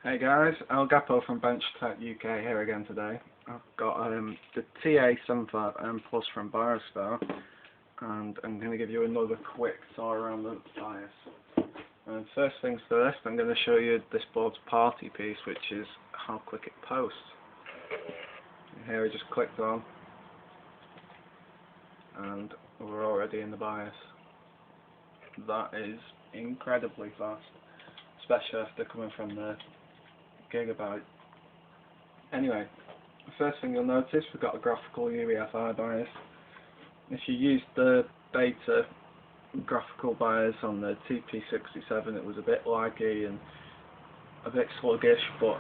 Hey guys, El Gapo from Biostar Ta75M Uefi here again today. I've got the Ta75M Plus from Biostar, and I'm going to give you another quick tour around the bias. And first things first, I'm going to show you this board's party piece, which is how quick it posts. Here I just clicked on, and we're already in the bias. That is incredibly fast, especially after coming from the gigabyte. Anyway, the first thing you'll notice, we've got a graphical UEFI bias. If you used the beta graphical bias on the TP67, it was a bit laggy and a bit sluggish, but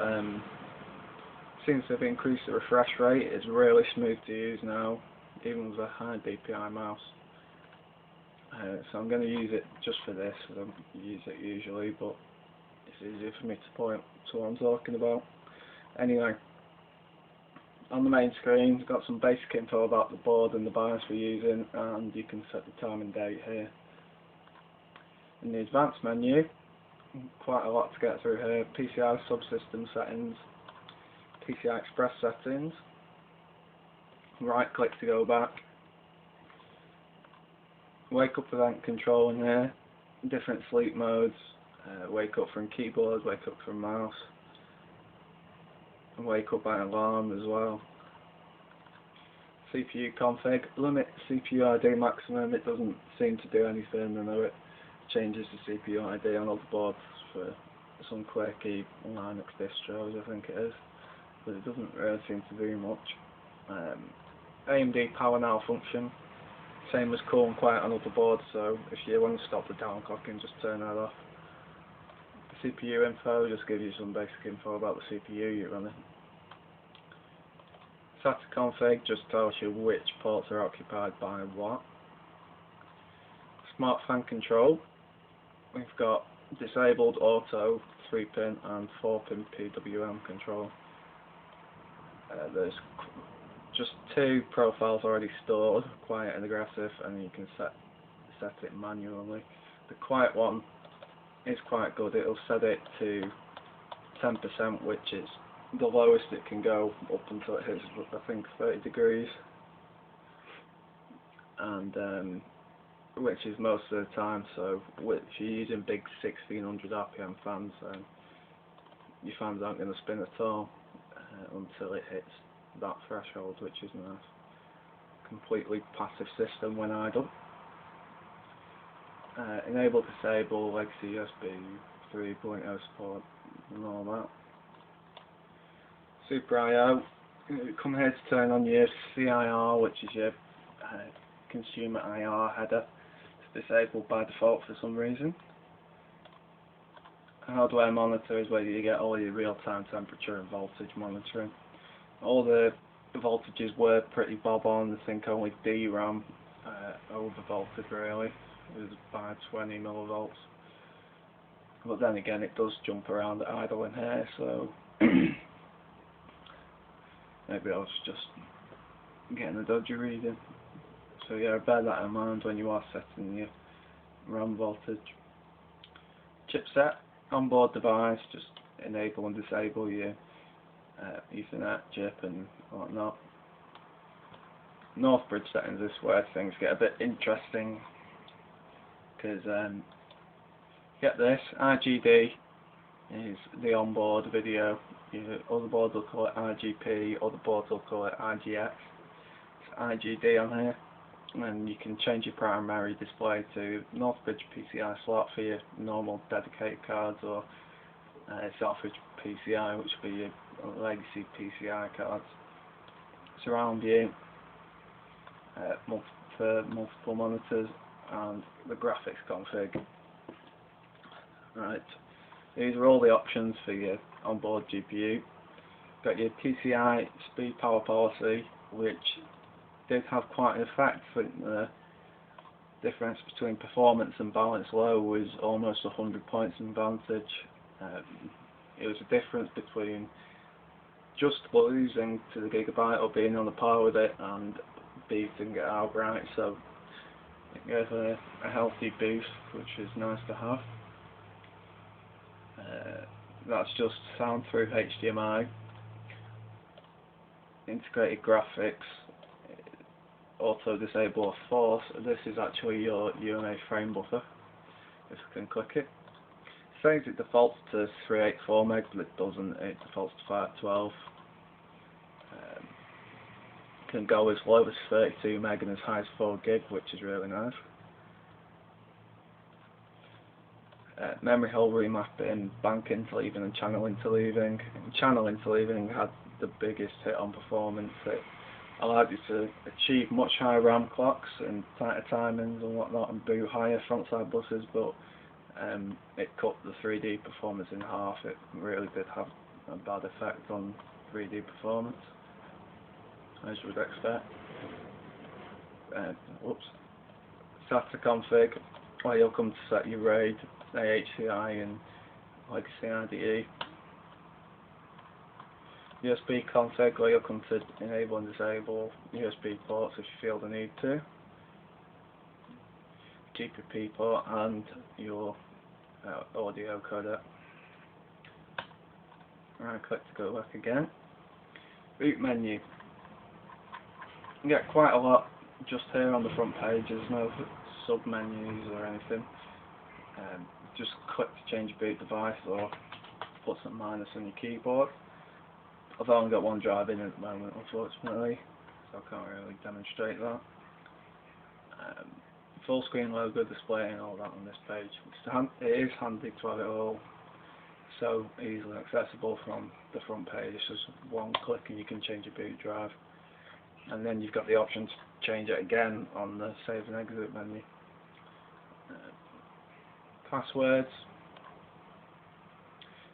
seems to have increased the refresh rate. It's really smooth to use now, even with a high DPI mouse. So I'm going to use it just for this. I don't use it usually, but it's easier for me to point to what I'm talking about. Anyway, on the main screen, we've got some basic info about the board and the BIOS we're using, and you can set the time and date here. In the advanced menu, quite a lot to get through here. PCI subsystem settings, PCI Express settings, right click to go back, wake up event control in here, different sleep modes, wake up from keyboard, wake up from mouse, and wake up by alarm as well. CPU config, limit CPU ID maximum. It doesn't seem to do anything. I know it changes the CPU ID on other boards for some quirky Linux distros, I think it is, but it doesn't really seem to do much. AMD power now function, same as cool and quiet on other boards, so if you want to stop the downclocking, just turn that off. CPU info just gives you some basic info about the CPU you're running. SATA config just tells you which ports are occupied by what. Smart fan control, we've got disabled auto 3-pin and 4-pin PWM control. There's just two profiles already stored, quiet and aggressive, and you can set it manually. The quiet one is quite good. It'll set it to 10%, which is the lowest it can go up until it hits, I think, 30 degrees, and which is most of the time. So if you're using big 1600 RPM fans, then your fans aren't going to spin at all until it hits that threshold, which is nice. Completely passive system when idle. Enable, disable, legacy USB 3.0 support and all that. Super I/O. Come here to turn on your CIR, which is your consumer IR header. It's disabled by default for some reason. Hardware monitor is where you get all your real-time temperature and voltage monitoring. All the voltages were pretty bob on. I think only DRAM overvolted really. It was by 20 millivolts. But then again, it does jump around at idle in here, so maybe I was just getting a dodgy reading. So yeah, bear that in mind when you are setting your RAM voltage. Chipset, onboard device, just enable and disable your Ethernet chip and whatnot. North bridge settings is where things get a bit interesting, because get this, RGD is the onboard video. Other boards will call it RGP, other boards will call it RGX. It's RGD on here, and you can change your primary display to Northbridge PCI slot for your normal dedicated cards, or Southbridge PCI, which will be your legacy PCI cards. Surround view for multiple monitors, and the graphics config. Right, these are all the options for your onboard GPU. Got your PCI speed power policy, which did have quite an effect. I think the difference between performance and balance low was almost 100 points in advantage. It was a difference between just losing to the gigabyte or being on the par with it and beating it outright, so it gave a healthy boost, which is nice to have. that's just sound through HDMI, integrated graphics, auto disable force. This is actually your UMA frame buffer, if I can click it. It says it defaults to 384 meg, but it doesn't, it defaults to 512. Can go as low as 32 meg and as high as 4 gig, which is really nice. Memory hole remapping, bank interleaving and channel interleaving. Channel interleaving had the biggest hit on performance. It allowed you to achieve much higher RAM clocks and tighter timings and whatnot and boot higher frontside buses, but it cut the 3D performance in half. It really did have a bad effect on 3D performance, as you would expect. SATA config, where you'll come to set your RAID, AHCI and legacy IDE. USB config, where you'll come to enable and disable USB ports if you feel the need to. GPP port and your audio codec. Right click to go back again. Boot menu. You get quite a lot just here on the front page. There's no sub menus or anything. Just click to change boot device or plus and minus on your keyboard. I've only got one drive in at the moment, unfortunately, so I can't really demonstrate that. Full screen logo display and all that on this page. It is handy to have it all so easily accessible from the front page. It's just one click and you can change your boot drive. And then you've got the option to change it again on the save and exit menu. Passwords,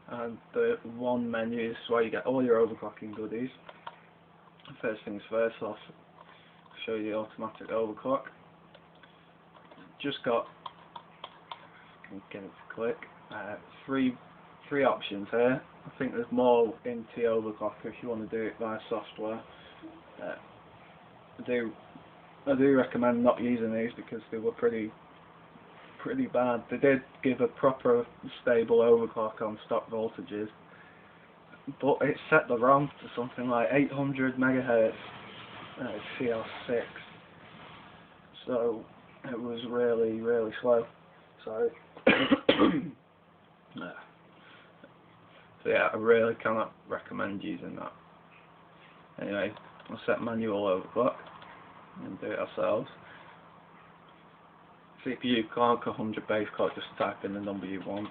and the one menu is where you get all your overclocking goodies. First things first, I'll show you the automatic overclock. Just got, get it to click, three options here. I think there's more in T-overclocker if you want to do it via software. I do recommend not using these because they were pretty bad. They did give a proper stable overclock on stock voltages, but it set the ROM to something like 800 megahertz CL6, so it was really slow. So yeah, I really cannot recommend using that. Anyway, we'll set manual overclock and do it ourselves. CPU clock, 100 base clock, just type in the number you want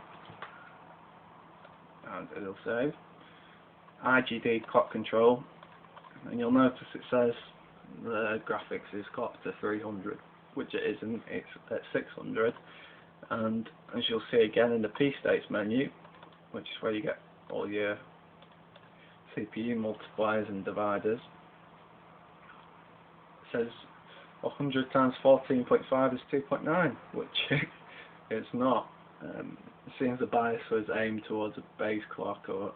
and it'll save. IGD clock control, and you'll notice it says the graphics is clocked to 300, which it isn't, it's at 600, and as you'll see again in the P-States menu, which is where you get all your CPU multipliers and dividers, it says 100 times 14.5 is 2.9, which it's not. It seems the bias was aimed towards a base clock of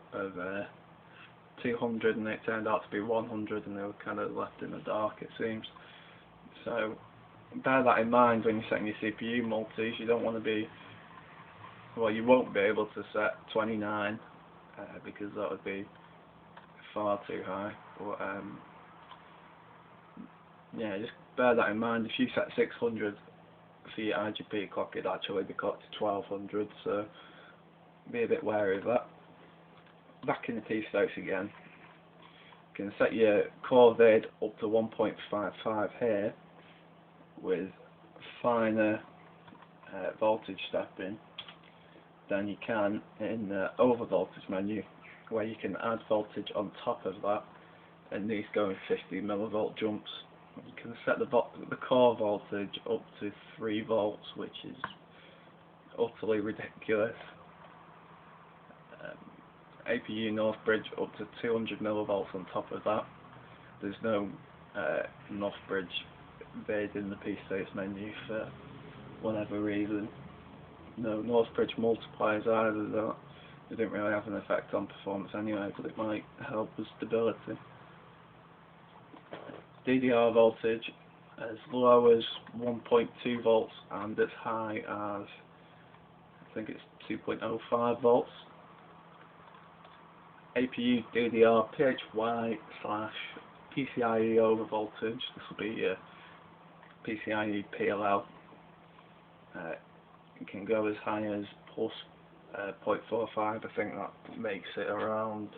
200 and it turned out to be 100 and they were kind of left in the dark, it seems. So bear that in mind when you're setting your CPU multis. You don't want to be, well, you won't be able to set 29 because that would be far too high. But yeah, just bear that in mind. If you set 600 for your IGP clock, it'd actually be clocked to 1200, so be a bit wary of that. Back in the P-States again, you can set your core vid up to 1.55 here with finer voltage stepping than you can in the over voltage menu, where you can add voltage on top of that, and these go in 50 millivolt jumps. You can set the core voltage up to 3 volts, which is utterly ridiculous. APU North Bridge up to 200 millivolts on top of that. There's no North Bridge vid in the P-States menu for whatever reason. No North Bridge multipliers either. They didn't really have an effect on performance anyway, but it might help with stability. DDR voltage as low as 1.2 volts and as high as, I think it's 2.05 volts. APU DDR PHY slash PCIe over voltage. This will be your PCIe PLL. It can go as high as plus 0.45. I think that makes it around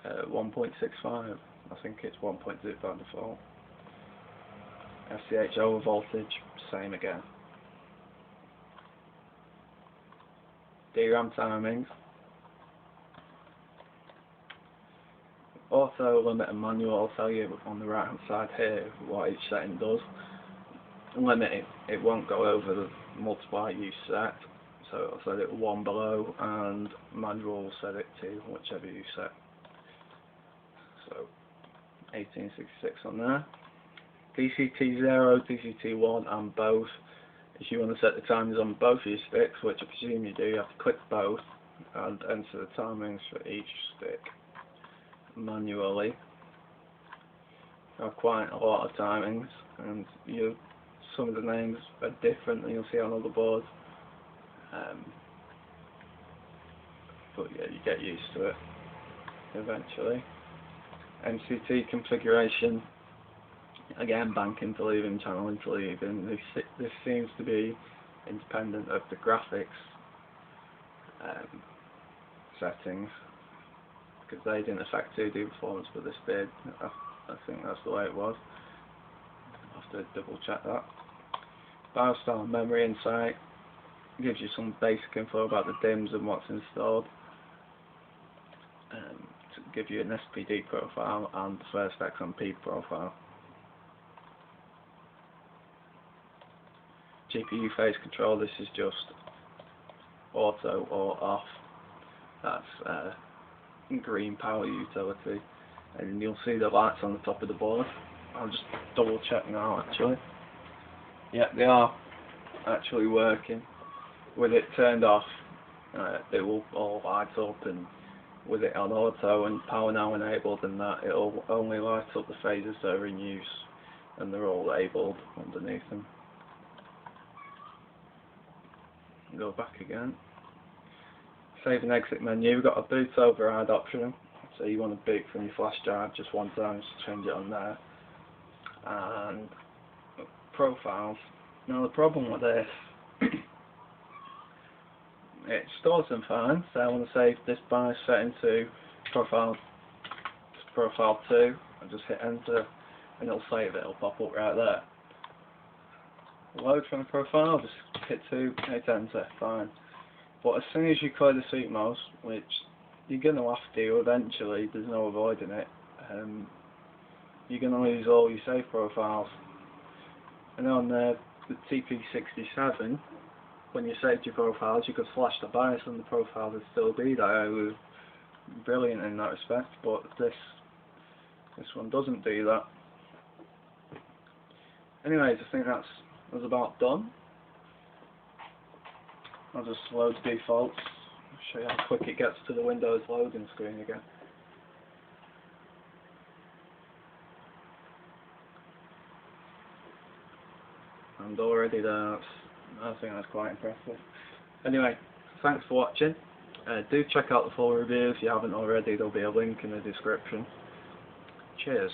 1.65. I think it's 1.2 by default. SCH over voltage, same again. DRAM timings. Auto, limit and manual. I'll tell you on the right hand side here what each setting does. Limit, it won't go over the multiply you set, so I'll set it 1 below, and manual will set it to whichever you set. So 1866 on there. DCT0, DCT1 and both. If you want to set the timings on both of your sticks, which I presume you do, you have to click both and enter the timings for each stick manually. There are quite a lot of timings, and some of the names are different than you'll see on other boards. But yeah, you get used to it eventually. MCT configuration. Again, bank interleaving, channel interleaving. This seems to be independent of the graphics settings, because they didn't affect 2D performance, but this did. I think that's the way it was. I'll have to double check that. Biostar Memory Insight gives you some basic info about the DIMMs and what's installed. To give you an SPD profile and the first XMP profile. GPU phase control, this is just auto or off. That's green power utility, and you'll see the lights on the top of the board. I'll just double check now actually. Yeah, they are actually working. With it turned off, it will all light up, and with it on auto and power now enabled and that, it will only light up the phases that are in use, and they're all labelled underneath them. Go back again. Save and exit menu. We've got a boot override option, so you want to boot from your flash drive just one time, just change it on there. And profiles. Now the problem with this, it stores them fine, so I want to save this BIOS setting to profile 2, and just hit enter and it'll save it, it'll pop up right there. Load from the profile, just hit 2, hit enter, fine. But as soon as you clear the seatmost, which you're going to have to eventually, there's no avoiding it, you're going to lose all your save profiles. And on the TP67, when you saved your profiles, you could flash the BIOS and the profile would still be there. It was brilliant in that respect, but this one doesn't do that. Anyways, I think that's about done. I'll just load defaults. I'll show you how quick it gets to the Windows loading screen again. And already there, I think that's quite impressive. Anyway, thanks for watching. Do check out the full review if you haven't already. There'll be a link in the description. Cheers.